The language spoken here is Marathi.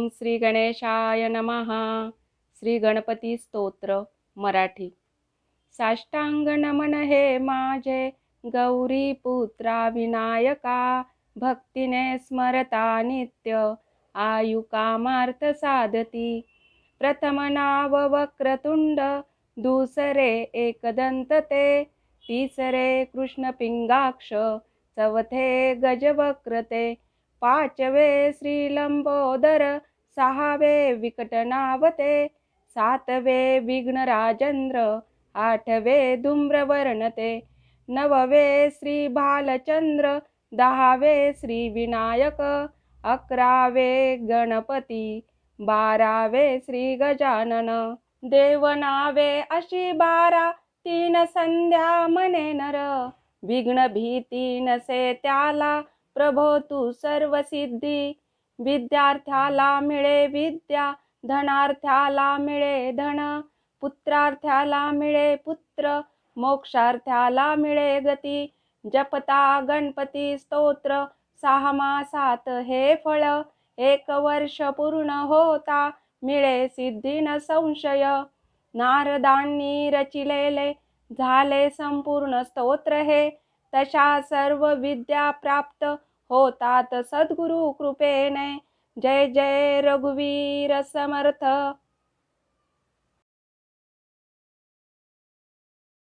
ओम श्री गणेशाय नमः. श्री गणपती स्तोत्र मराठी. साष्टांग नमन हे माझे गौरी पुत्रा विनायका, भक्तीने स्मरता नित्य आयु कामार्थ साधती. प्रथम नाव वक्रतुंड, दुसरे एकदंत ते, तिसरे कृष्ण पिंगाक्ष, चौथे गजवक्रते, पाचवे श्री लंबोदर, सहावे विकटनावते, सातवे विघ्नराजेंद्र, आठवे धूम्रवर्णते, नववे श्री भालचंद्र, दहावे श्री विनायक, अकरावे गणपती, बारावे श्री गजानन. देवनावे अशी बारा, तीन संध्या मने नर, विघ्न भीती नसे त्याला, प्रभो तू सर्व सिद्धी. विद्यार्थ्याला मिळे विद्या, धनार्थ्याला मिळे धन, पुत्रार्थ्याला मिळे पुत्र, मोक्षार्थ्याला मिळे गती. जपता गणपती स्तोत्र, 6 मासात हे फळ, 1 वर्ष पूर्ण होता मिळे सिद्धी न संशय. नारदांनी रचिलेले झाले संपूर्ण स्तोत्र हे, तशा सर्व विद्या प्राप्त होतात सद्गुरु कृपेने. जय जय रघुवीर समर्थ.